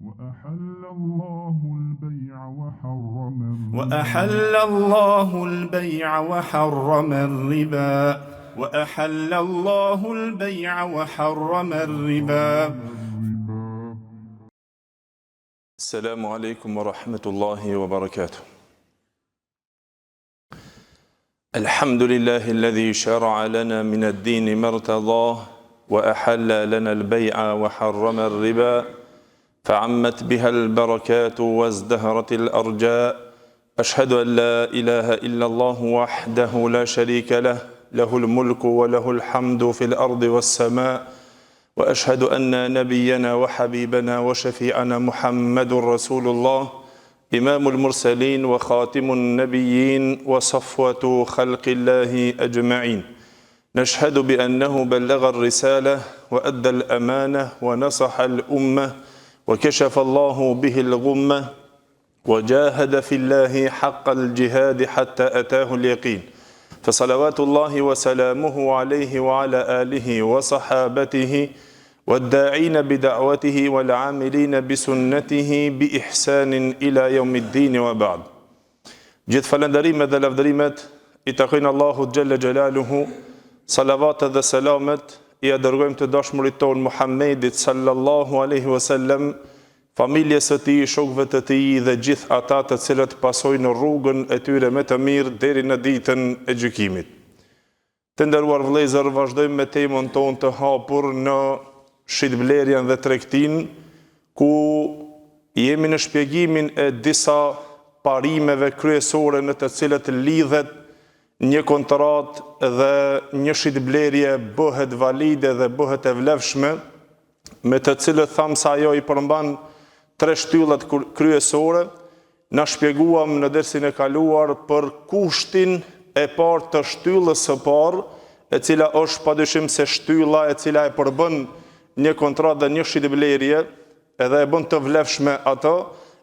وأحل الله البيع وحرم الربا وأحل الله البيع وحرم الربا. السلام عليكم ورحمة الله وبركاته. الحمد لله الذي شرع لنا من الدين ما ارتضاه وأحل لنا البيع وحرم الربا فعمت بها البركات وازدهرت الأرجاء. أشهد أن لا إله إلا الله وحده لا شريك له له الملك وله الحمد في الأرض والسماء. وأشهد أن نبينا وحبيبنا وشفيعنا محمد رسول الله إمام المرسلين وخاتم النبيين وصفوة خلق الله أجمعين. نشهد بأنه بلغ الرسالة وأدى الأمانة ونصح الأمة وكشف الله به الغمة وجاهد في الله حق الجهاد حتى أتاه اليقين. فصلوات الله وسلامه عليه وعلى آله وصحابته والداعين بدعوته والعاملين بسنته بإحسان إلى يوم الدين وبعد. Gjithë falënderimet dhe lavdërimet I takojnë Allahut Gjelle Gjelaluhu. Salavatet dhe selamet I dërgojmë të dashmurit ton Muhammedit sallallahu alaihi wasallam, familjes së tij, shokëve të tij dhe gjithë ata të cilët pasojnë rrugën e tyre me të mirë deri në ditën e gjykimit. Të nderuar vëllezër, vazhdojmë me temën tonë të hapur në shitblerjen dhe tregtinë, ku jemi në shpjegimin e disa parimeve kryesore në të cilët lidhet një kontratë dhe një shitblerje bëhet valide dhe bëhet e vlefshme, me të cilët thamë se ajo I përmban 3 shtyllat kryesore. Na shpjeguam në dersin e kaluar për kushtin e parë të shtyllës së parë, e cila është padyshim se shtylla e cila e përbën një kontratë dhe një shitblerje, edhe e bën të vlefshme ato,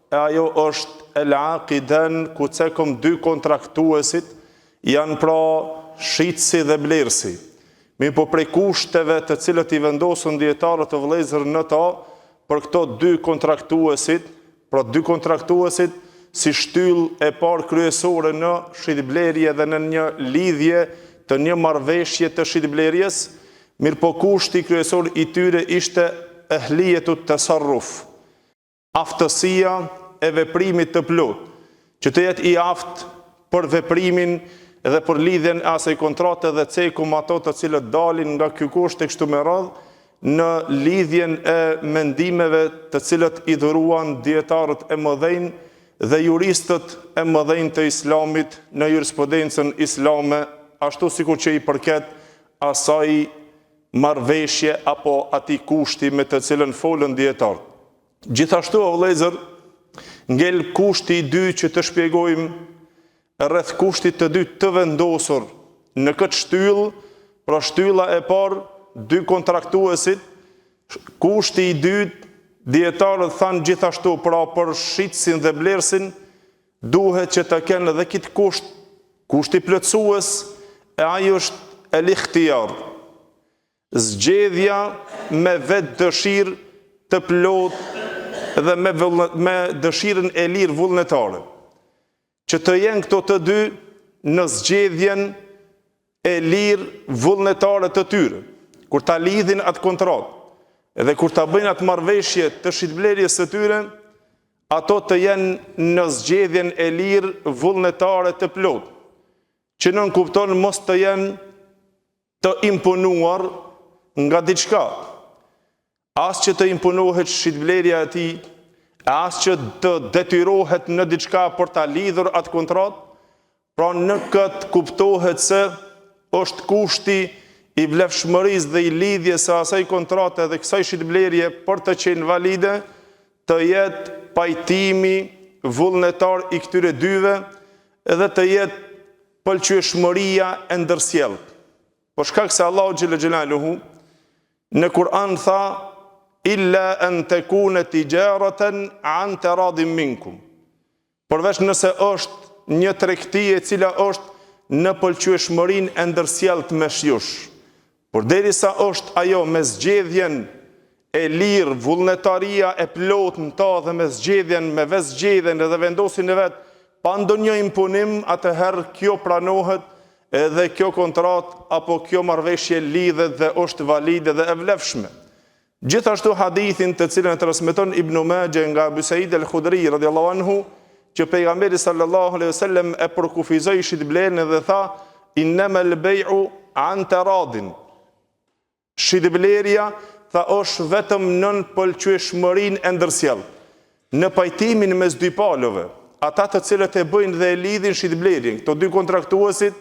e ajo është el-aqidan, ku cekëm 2 kontraktuesit janë pra shitësi dhe blerësi. Mi po prej kushteve të cilët I vendosën dietarët të vëllezër në ta, për këto 2 kontraktuesit, pra 2 kontraktuesit si shtyllë e parë kryesore në shitblerje dhe në një lidhje të një marrëveshje të shitblerjes, mirë po kushti kryesor I tyre ishte ehlijetu tasarruf, aftësia e veprimit të plot, që të jetë I aftë për veprimin dhe për lidhjen e asaj kontrate dhe cekum ato të cilët dalin nga ky kusht e kështu me radhë në lidhjen e mendimeve të cilët I dhuruan dietarët e mëdhenj dhe juristët e mëdhenj të Islamit në jurisprudencën islame, ashtu sikur që I përket asaj marrëveshje apo atij kushti me të cilën folën dietarët. Gjithashtu o vëllezër, ngel kushti I dytë që të shpjegojmë rreth kushtit të dytë të vendosur në këtë shtyllë, pra shtylla e parë 2 kontraktuesit, kushti I dytë, dietarët thanë gjithashtu pra për shitësin dhe blerësin, duhet që të kenë edhe këtë kusht, kushti plotësues, e ai është el-ikhtiar, zgjedhja me vetë dëshirë të plotë dhe me dëshirën e lirë vullnetare, që të jenë këto të 2 në zgjedhjen e lirë vullnetare të tyre, kur ta lidhin atë kontratë, edhe kur ta bëjnë atë marrëveshje të shitblerjes së tyre, ato të jenë në zgjedhjen e lirë vullnetare të plotë, që nën kupton mos të jenë të imponuar nga diçka, as që të imponohet shitblerja e tij, as që të detyrohet në diçka për ta lidhur atë kontratë, pra në këtë kuptohet se është kushti I vlefshmërisë dhe I lidhjes së asaj kontrate dhe kësaj shitblerje për të qenë valide, të jetë pajtimi vullnetar I këtyre dyve edhe të jetë pëlqyeshmëria e ndërsjellët. Por shkak se Allahu xhelle xhelaluhu në Kur'an tha illa an takuna tijaratan an taradin minkum. Përveç nëse është një tregti e cila është në pëlqyeshmërinë e ndërsjellët mes jush. Por derisa është ajo me zgjedhjen e lirë, vullnetaria e plot në ta dhe me zgjedhjen, me vezgjedhjen edhe vendosin e vetë, pa ndonjë imponim, atëherë kjo pranohet edhe kjo kontrat apo kjo marrëveshje lidhet dhe është valide dhe e vlefshme. Gjithashtu hadithin të cilën e transmeton Ibn Majah nga Abu Said al-Khudri radhiyallahu anhu, që pejgamberi sallallahu alaihi wasallam e përkufizoi shitblerjen dhe tha: "Innamal bay'u an taradin." Shitblerja tha është vetëm nën pëlqyeshmërinë e ndërsjellë, në pajtimin mes dy palëve, ata të cilët e bëjnë dhe e lidhin shitblerjen. Këto dy kontraktuesit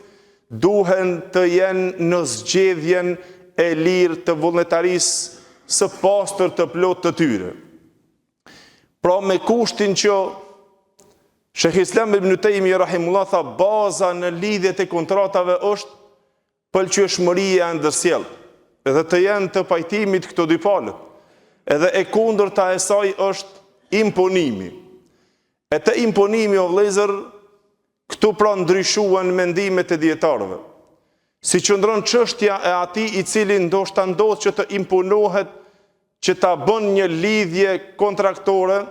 duhen të jenë në zgjedhjen e lirë të vullnetarisë së pastër të plot të tyre. Pra me kushtin që Shekh Islam ibn Taymi rahimullah tha baza në lidhjet e kontratave është pëlqyeshmëria e ndërsjellë, edhe të jenë të pajtimit këto dy palët. Edhe e kundërta e saj është imponimi. E të imponimi o vëllezër, këtu pra ndryshuan mendimet e dietarëve. Si qëndron çështja e atij i cili ndoshta ndodh që të imponohet që ta bën një lidhje kontraktore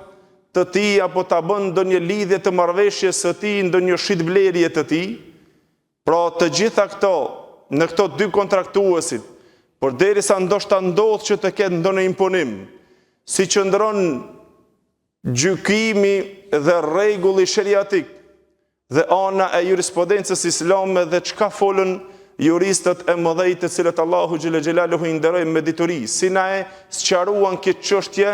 të tij apo ta bën ndonjë lidhje të marrëveshjes së tij, ndonjë shitblerje të tij. Pra të gjitha këto në këto dy kontraktuesit, përderisa ndoshta ndodh që të ketë ndonjë imponim, si qëndron gjykimi dhe rregulli sheriatik dhe ana e jurisprudencës islame dhe çka folën juristët e mëdhej të cilët Allahu xhelle xhelaluhu i nderoi me dituri, si na e sqaruan këtë çështje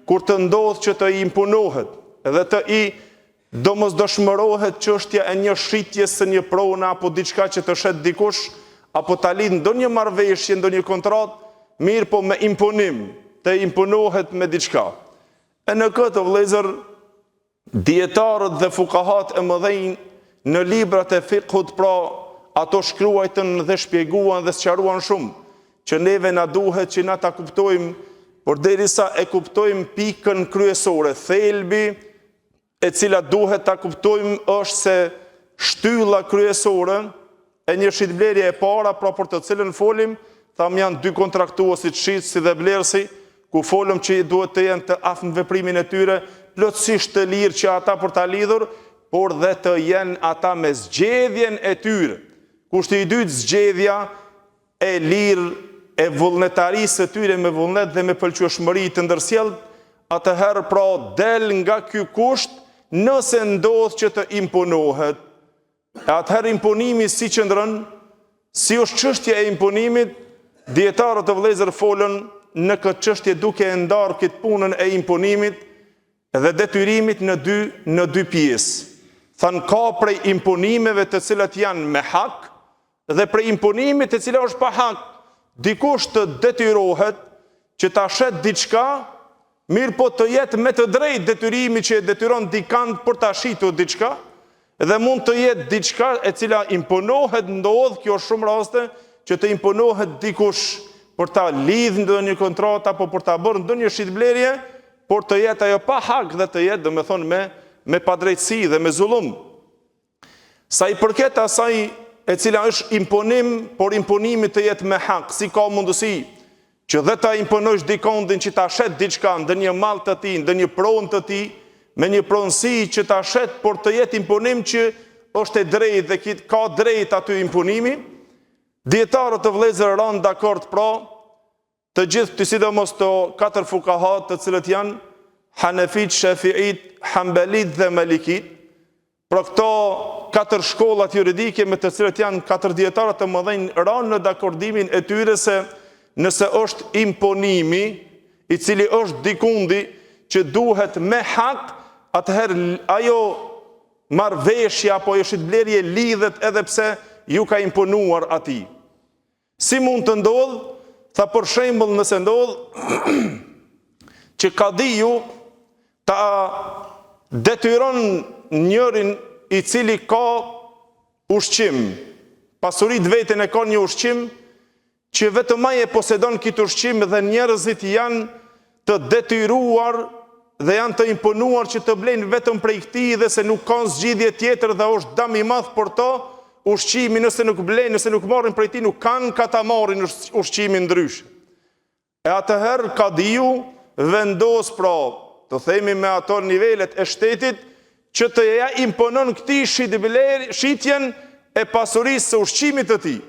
kur të ndodh që të i imponohet dhe të i domosdoshmërohet çështja e një shitjes së një prone apo diçka që të shet dikush apo ta lidh ndonjë marrëveshje, ndonjë kontratë, mirë po me imponim, të imponohet me diçka. E në këtë vëllezër, dietarët dhe fukahat e mëdhenj në librat e fiqhut, pra ato shkruajtën dhe shpjeguan dhe sqaruan shumë, që neve na duhet që na ta kuptojmë, por derisa e kuptojmë pikën kryesore, thelbi e cila duhet ta kuptojmë është se shtylla kryesore e një shitblerje e para, pra për të cilën folim, tham janë dy kontraktuesit shitësi dhe blerësi, ku folëm që duhet të jenë të aftë në veprimin e tyre, plotësisht të lirë që ata për ta lidhur, por dhe të jenë ata me zgjedhjen e tyre. Kushti i dytë, zgjedhja e lirë e vullnetarisë së tyre me vullnet dhe me pëlqyeshmëri të ndërsjellë, atëherë pra del nga ky kusht nëse ndodh që të imponohet. Atëherë imponimi si qëndron, si është çështja e imponimit, dietarët e vëllezër folën në këtë çështje duke e ndarë këtë punën e imponimit dhe detyrimit në dy pjesë. Thanë ka prej imponimeve të cilat janë me hak dhe prej imponimit të cilat është pa hak. Dikush të detyrohet që ta shet diçka, mirë po të jetë me të drejtë detyrimi që e detyron dikant për ta shitur diçka, dhe mund të jetë diçka e cila imponohet, ndodh kjo shumë raste që të imponohet dikush për ta lidh ndonjë kontratë apo për ta bërë ndonjë shitblerje, por të jetë ajo pa hak dhe të jetë, domethënë, me padrejtësi dhe me zullum. Sa i përket asaj e cila është imponim, por imponimi të jetë me hak, si ka mundësi që dhe ta imponojsh dikondin që ta shet diçka, ndonjë mall të tij, ndonjë pronë të tij, me një pronësi që ta shet, por të jetë imponim që është e drejtë dhe ka drejt aty imponimi. Dietarët të vëllezër ranë dakord pra, të gjithë të sidomos të 4 fukahat të cilët janë Hanefit, Shafiit, Hanbalit dhe Malikit, pra këto 4 shkollat juridike me të cilët janë 4 dietarët të mëdhenj ranë në dakordimin e tyre se nëse është imponimi i cili është dikundi që duhet me hak, atëherë ajo marrëveshja apo ajo shitblerje lidhet edhe pse ju ka imponuar atij. Si mund të ndodh? Tha për shembull nëse ndodh që kadiju ta detyron njërin i cili ka ushqim, pasurit vetën e ka një ushqim, që vetëm ai e posedon këtë ushqim dhe njerëzit janë të detyruar dhe janë të imponuar që të blejnë vetëm prej këtij dhe se nuk kanë zgjidhje tjetër dhe është dëm i madh për to, ushqimi nëse nuk blejnë, nëse nuk marrin prej tij, nuk kanë ka ta marrin ushqimin ndryshe. E atëherë kadiu vendos pra, të themi me ato nivelet e shtetit, që të ja imponon këtij shitjen e pasurisë së ushqimit të tij.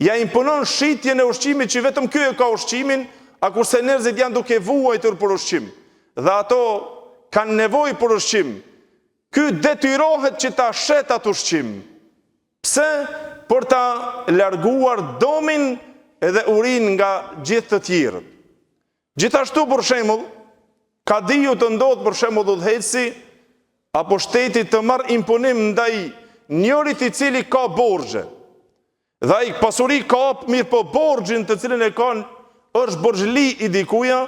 Ja imponon shitjen e ushqimit që vetëm ky e ka ushqimin, a kurse njerëzit janë duke vuajtur për ushqim. Dhe ato kanë nevojë për ushqim. Ky detyrohet që ta shet atë ushqim. Pse? Për ta larguar domin edhe urinë nga gjithë të tjerët. Gjithashtu për shembull, kadiu të ndodh për shembull udhëheci apo shteti të marr imponim ndaj njërit i cili ka borxhe. Dhe ai pasuri ka mirë po borxhin të cilin e kanë është borxhli i dikuja,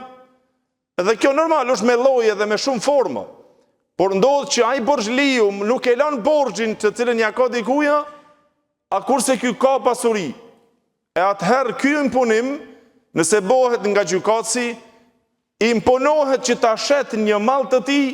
dhe kjo normal është me lloje dhe me shumë forma. Por ndodh që ai borxhliu nuk e lën borxhin të cilin ja ka dikuja, a kurse ky ka pasuri. E atëherë ky imponim, nëse bëhet nga gjykatësi, imponohet që ta shet një mall të tij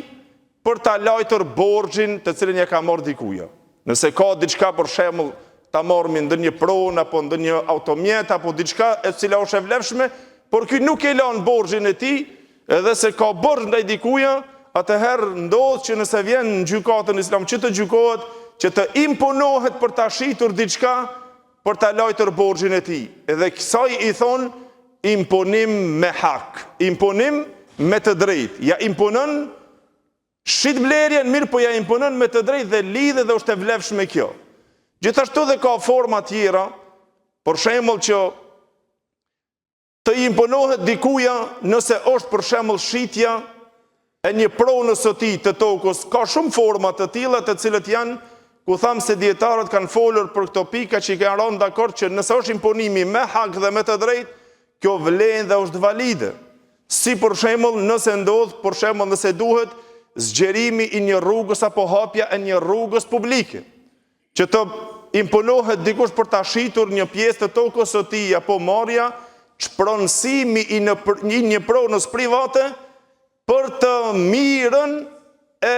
për ta lajtur borxhin të cilin ja ka marrë dikuja. Nëse ka diçka për shembull ta marrë ndonjë pronë apo ndonjë automjet apo diçka e cila është e vlefshme, por ky nuk e lën borxhin e tij, edhe se ka borxh ndaj dikuja, atëherë ndodh që nëse vjen në gjykatën islam që të gjykohet, që të imponohet për ta shitur diçka për ta lajtur borxhin e tij. Edhe kësaj i thon imponim me hak, imponim me të drejtë. Ja imponon shit blerjen, mirë po ja imponon me të drejtë dhe lidhe dhe është e vlefshme kjo. Gjithashtu dhe ka forma tjera, për shembull që të imponohet dikuja nëse është për shembull shitja e një pronës së tij të tokës. Ka shumë forma të tilla të cilët janë, ku thamë se dietarët kanë folur për këto pika që i kanë rënë dakord që nëse është imponimi me hak dhe me të drejtë, kjo vlen dhe është valide. Si për shembull nëse ndodh, për shembull nëse duhet zgjerimi i një rrugës apo hapja e një rrugës publike, që të imponohet dikush për ta shitur një pjesë të tokës së tij apo marrja, çpronësimi i një pronës private për të mirën e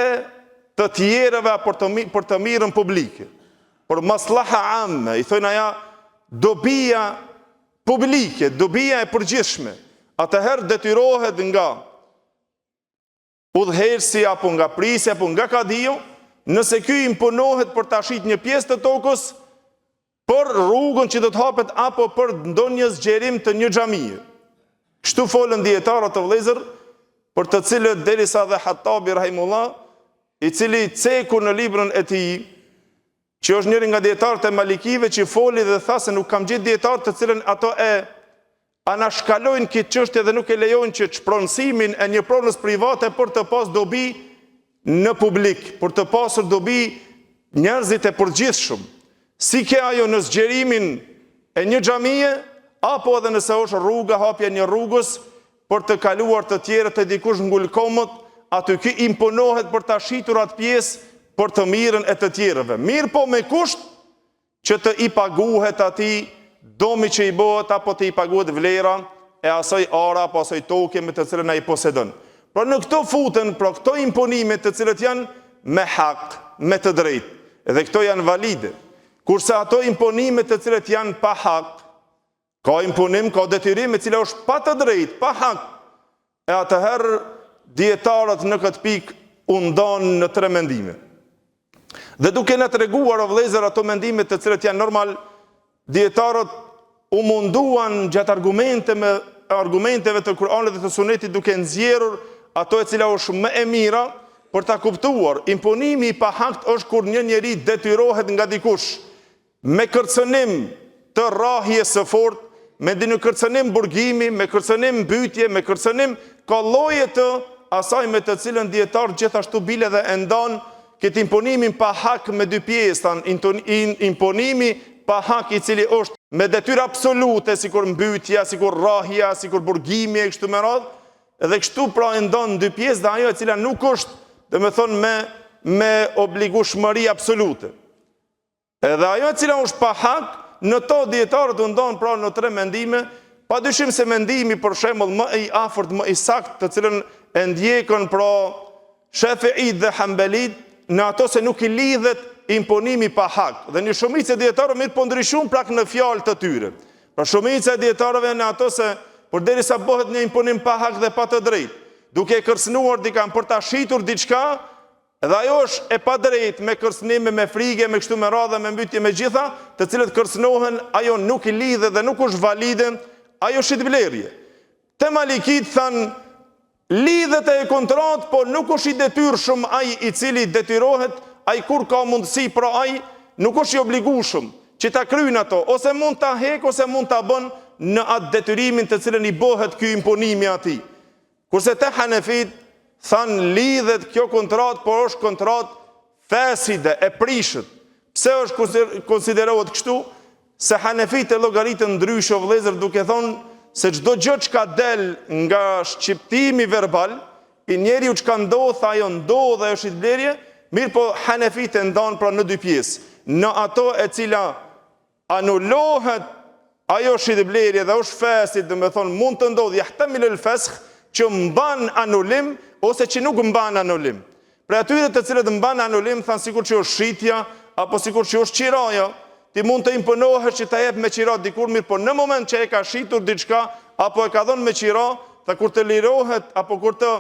të tjerëve për të mirën publike. Për maslaha amme, i thojnë aja dobia publike, dobia e përgjithshme. Atëherë detyrohet nga udhëheqësi apo nga prisja apo nga kadiu, nëse ky imponohet për ta shit një pjesë të tokës për rrugën që do të hapet apo për ndonjë zgjerim të një xhamie. Kështu folën dietarët të vëllezër, për të cilët derisa dhe Hattabi rahimullah, i cili ceku në librin e tij, që është njëri nga dietarët e Malikive, që foli dhe tha se nuk kam gjetë dietar të cilën ato e anashkalojnë këtë çështje dhe nuk e lejojnë që çpronësimin e një pronës private për të pas dobi në publik, për të pasur dobi njerëzit e përgjithshëm. Si ke ajo në zgjerimin e një xhamie, apo edhe nëse është rruga, hapja një rrugës për të kaluar të tjerët e dikush ngulkomët, aty ky imponohet për ta shitur atë pjesë për të mirën e të tjerëve. Mirë po me kusht që të i paguhet atij domi që i bëhet apo të i paguhet vlera e asaj ara apo asaj toke me të cilën ai posedon. Pra në këto futen, pra këto imponime të cilët janë me hak, me të drejtë, edhe këto janë valide. Kurse ato imponime të cilët janë pa hak, ka imponim, ka detyrim e cila është pa të drejtë, pa hak. E atëherë dietarët në këtë pikë u ndanë në 3 mendime. Dhe duke na treguar o vëllezër ato mendime të cilët janë normal, dietarët u munduan gjatë argumenteve të Kur'anit dhe të Sunetit duke nxjerrur ato e cila është më e mira për ta kuptuar. Imponimi i pahakt është kur një njeri detyrohet nga dikush me kërcënim të rrahjes së fortë, me një kërcënim burgimi, me kërcënim mbytje, me kërcënim ka lloje të asaj me të cilën dietar gjithashtu bile dhe e ndan këtë imponimin pa hak me 2 pjesë, imponimi pa hak i cili është me detyrë absolute, sikur mbytja, sikur rrahja, sikur burgimi e kështu me radhë, edhe kështu pra e ndan 2 pjesë dhe ajo e cila nuk është, domethënë me obligueshmëri absolute. Edhe ajo e cila është pa hak, në to dietarët u ndan pra në 3 mendime, padyshim se mendimi për shembull më i afërt, më i saktë, të cilën e ndjekën pra Shafi'it dhe Hanbelit, në ato se nuk i lidhet imponimi pa hak. Dhe një shumicë e dietarëve mirë po ndryshon prak në fjalë të tyre. Pra shumica e dietarëve në ato se por derisa bëhet një imponim pa hak dhe pa të drejtë, duke kërcënuar dikam për ta shitur diçka, dhe ajo është e pa drejtë me kërcënime, me frige, me kështu me radhë, me mbytje me gjitha, të cilët kërcënohen, ajo nuk i lidhe dhe nuk është valide, ajo shitblerje. Te Malikit thanë, lidhet e kontrat, po nuk është i detyrshëm ai i cili detyrohet, ai kur ka mundësi, pra ai nuk është i obligueshëm që ta kryejnë ato, ose mund ta hek, ose mund ta bën në atë detyrimin të cilën i bëhet ky imponimi atij. Kurse te Hanefit thanë lidhet kjo kontrat, por është kontrat feside, e prishët. Pse është konsiderohet kështu? Se Hanefit e llogaritën ndryshe o vëllezër, duke thonë se çdo gjë që ka del nga shqiptimi verbal, i njeriu që ka ndodh, ajo ndodh dhe është shitblerje, mirë po Hanefit e ndan pra në dy pjesë. Në ato e cila anulohet ajo shitblerje dhe është fesit, dhe me thonë mund të ndodh jahtamil el fesk, që mban anulim ose që nuk mban anulim. Për atyre të cilët mban anulim, thanë sikur që është shitja, apo sikur që është qiraja, ti mund të imponohesh që ta jep me qira dikur, mirë, por në moment që e ka shitur diçka, apo e ka dhënë me qira, tha kur të lirohet, apo kur të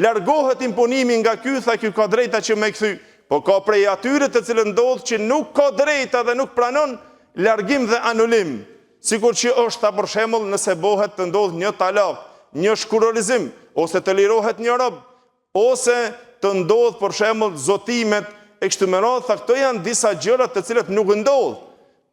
largohet imponimi nga ky, tha ky ka drejta që me kthy. Po ka prej atyre të cilët ndodh që nuk ka drejta dhe nuk pranon largim dhe anulim. Sikur që është ta për shembull nëse bëhet të ndodh një talak, një shkurorizim, ose të lirohet një rob, ose të ndodh për shembull zotimet e kështu me radhë, tha këto janë disa gjëra të cilët nuk ndodh.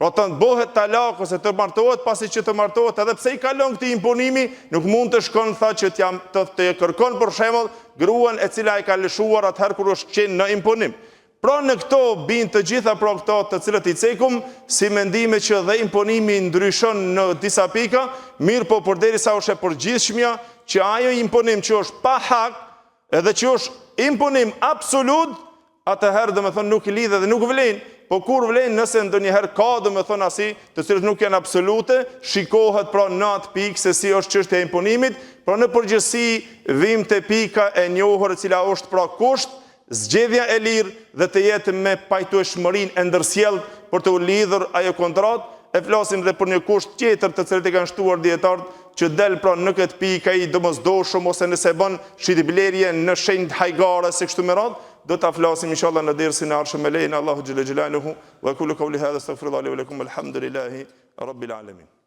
Pra të bëhet talak ose të martohet, pasi që të martohet, edhe pse i kalon këtij imponimi, nuk mund të shkon tha që të kërkon për shembull gruan e cila e ka lëshuar atëherë kur është qenë në imponim. Pra në këto bin të gjitha pra këto të cilët i cekum, si mendime që dhe imponimi ndryshon në disa pika, mirë po përderisa është e përgjithshmja që ajo imponim që është pa hak, edhe që është imponim absolut, atëherë dhe me thonë nuk i lidhe dhe nuk vlen, po kur vlen nëse ndonjëherë ka dhe me thonë asi, të cilët nuk janë absolute, shikohet pra në atë pikë se si është çështja e imponimit, pra në përgjithësi vim të pika e njohur e cila është pra kusht, zgjedhja e lirë dhe të jetë me pajtueshmërinë e ndërsjellë për të u lidhur ajo kontratë, e flasim dhe për një kusht tjetër të cilët e kanë shtuar dietarët që del pra në këtë pikë ai domosdoshëm ose nëse bën shitblerje në shenjë hajgare se kështu me radhë, do ta flasim inshallah në dersin e ardhshëm me lejen Allahu xhela xhelaluhu wa kullu qawli hadha astaghfirullahi wa lakum alhamdulillahi rabbil alamin.